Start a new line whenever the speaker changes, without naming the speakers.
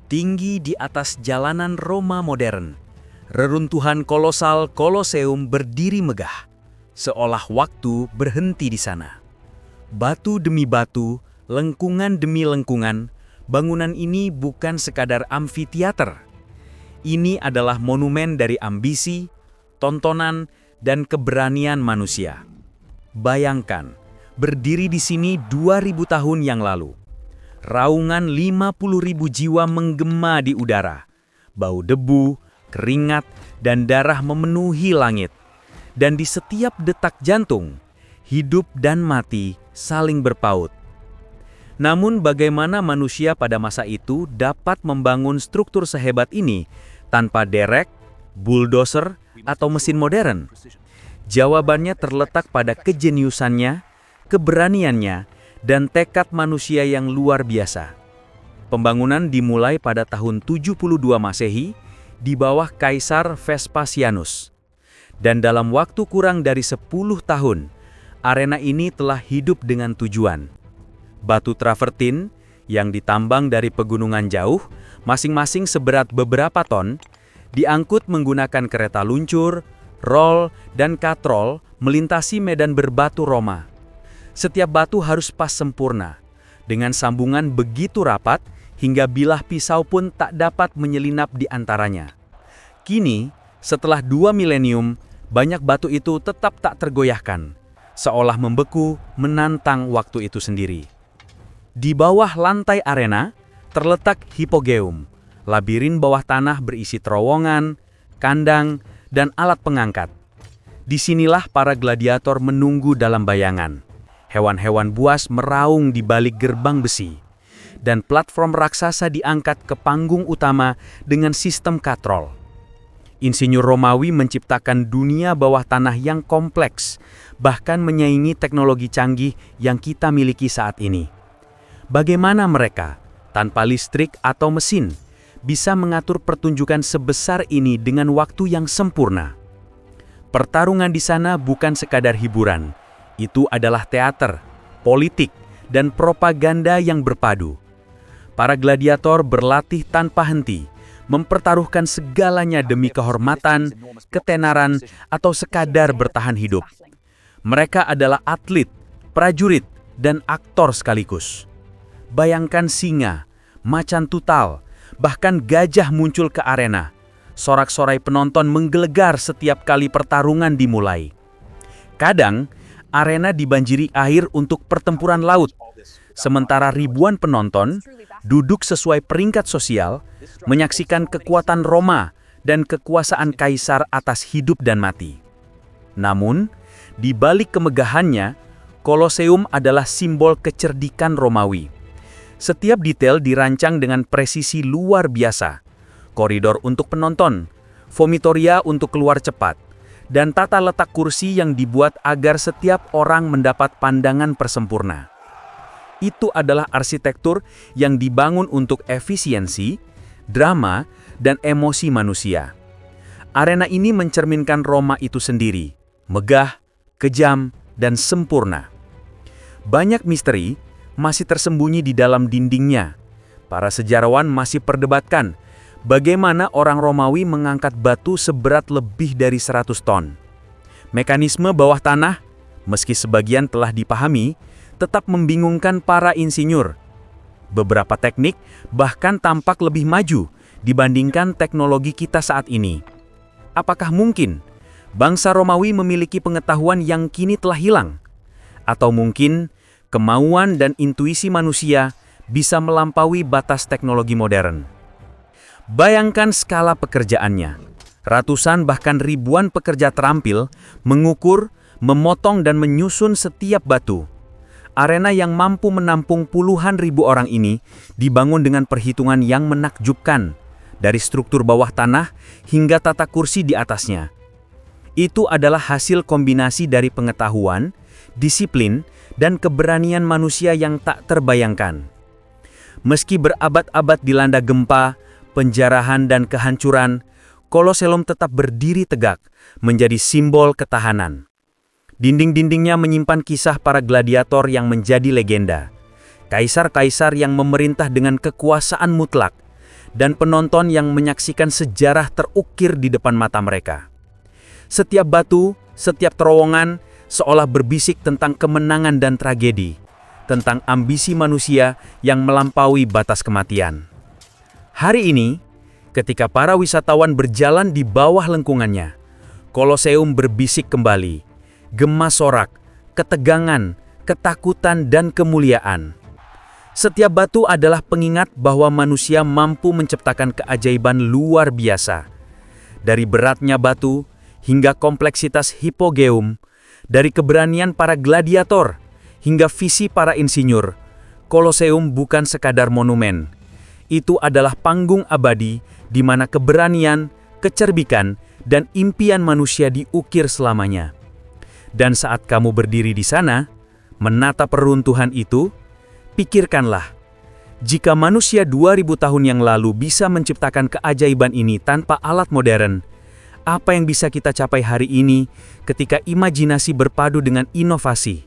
Tinggi di atas jalanan Roma modern, reruntuhan kolosal Koloseum berdiri megah, seolah waktu berhenti di sana. Batu demi batu, lengkungan demi lengkungan, bangunan ini bukan sekadar amfiteater. Ini adalah monumen dari ambisi, tontonan, dan keberanian manusia. Bayangkan, berdiri di sini 2000 tahun yang lalu. Raungan 50.000 jiwa menggema di udara. Bau debu, keringat, dan darah memenuhi langit. Dan di setiap detak jantung, hidup dan mati saling berpaut. Namun bagaimana manusia pada masa itu dapat membangun struktur sehebat ini tanpa derek, bulldozer, atau mesin modern? Jawabannya terletak pada kejeniusannya, keberaniannya, dan tekad manusia yang luar biasa. Pembangunan dimulai pada tahun 72 Masehi di bawah Kaisar Vespasianus. Dan dalam waktu kurang dari 10 tahun, arena ini telah hidup dengan tujuan. Batu travertin yang ditambang dari pegunungan jauh, masing-masing seberat beberapa ton, diangkut menggunakan kereta luncur, rol, dan katrol melintasi medan berbatu Roma. Setiap batu harus pas sempurna, dengan sambungan begitu rapat hingga bilah pisau pun tak dapat menyelinap di antaranya. Kini, setelah 2 milenium, banyak batu itu tetap tak tergoyahkan, seolah membeku menantang waktu itu sendiri. Di bawah lantai arena, terletak hipogeum, labirin bawah tanah berisi terowongan, kandang, dan alat pengangkat. Disinilah para gladiator menunggu dalam bayangan. Hewan-hewan buas meraung di balik gerbang besi, dan platform raksasa diangkat ke panggung utama dengan sistem katrol. Insinyur Romawi menciptakan dunia bawah tanah yang kompleks, bahkan menyaingi teknologi canggih yang kita miliki saat ini. Bagaimana mereka, tanpa listrik atau mesin, bisa mengatur pertunjukan sebesar ini dengan waktu yang sempurna? Pertarungan di sana bukan sekadar hiburan. Itu adalah teater, politik, dan propaganda yang berpadu. Para gladiator berlatih tanpa henti, mempertaruhkan segalanya demi kehormatan, ketenaran, atau sekadar bertahan hidup. Mereka adalah atlet, prajurit, dan aktor sekaligus. Bayangkan singa, macan tutal, bahkan gajah muncul ke arena. Sorak-sorai penonton menggelegar setiap kali pertarungan dimulai. Kadang, arena dibanjiri air untuk pertempuran laut, sementara ribuan penonton duduk sesuai peringkat sosial, menyaksikan kekuatan Roma dan kekuasaan kaisar atas hidup dan mati. Namun, di balik kemegahannya, Koloseum adalah simbol kecerdikan Romawi. Setiap detail dirancang dengan presisi luar biasa. Koridor untuk penonton, vomitoria untuk keluar cepat, dan tata letak kursi yang dibuat agar setiap orang mendapat pandangan persempurna. Itu adalah arsitektur yang dibangun untuk efisiensi, drama, dan emosi manusia. Arena ini mencerminkan Roma itu sendiri, megah, kejam, dan sempurna. Banyak misteri masih tersembunyi di dalam dindingnya. Para sejarawan masih perdebatkan bagaimana orang Romawi mengangkat batu seberat lebih dari 100 ton. Mekanisme bawah tanah, meski sebagian telah dipahami, tetap membingungkan para insinyur. Beberapa teknik bahkan tampak lebih maju dibandingkan teknologi kita saat ini. Apakah mungkin bangsa Romawi memiliki pengetahuan yang kini telah hilang? Atau mungkin kemauan dan intuisi manusia bisa melampaui batas teknologi modern? Bayangkan skala pekerjaannya. Ratusan bahkan ribuan pekerja terampil mengukur, memotong dan menyusun setiap batu. Arena yang mampu menampung puluhan ribu orang ini dibangun dengan perhitungan yang menakjubkan, dari struktur bawah tanah hingga tata kursi di atasnya. Itu adalah hasil kombinasi dari pengetahuan, disiplin, dan keberanian manusia yang tak terbayangkan. Meski berabad-abad dilanda gempa, penjarahan, dan kehancuran, Koloseum tetap berdiri tegak, menjadi simbol ketahanan. Dinding-dindingnya menyimpan kisah para gladiator yang menjadi legenda. Kaisar-kaisar yang memerintah dengan kekuasaan mutlak, dan penonton yang menyaksikan sejarah terukir di depan mata mereka. Setiap batu, setiap terowongan, seolah berbisik tentang kemenangan dan tragedi, tentang ambisi manusia yang melampaui batas kematian. Hari ini, ketika para wisatawan berjalan di bawah lengkungannya, Koloseum berbisik kembali, gema sorak, ketegangan, ketakutan, dan kemuliaan. Setiap batu adalah pengingat bahwa manusia mampu menciptakan keajaiban luar biasa. Dari beratnya batu hingga kompleksitas hipogeum, dari keberanian para gladiator hingga visi para insinyur, Koloseum bukan sekadar monumen. Itu adalah panggung abadi di mana keberanian, kecerdikan, dan impian manusia diukir selamanya. Dan saat kamu berdiri di sana, menatap reruntuhan itu, pikirkanlah, jika manusia 2000 tahun yang lalu bisa menciptakan keajaiban ini tanpa alat modern, apa yang bisa kita capai hari ini ketika imajinasi berpadu dengan inovasi?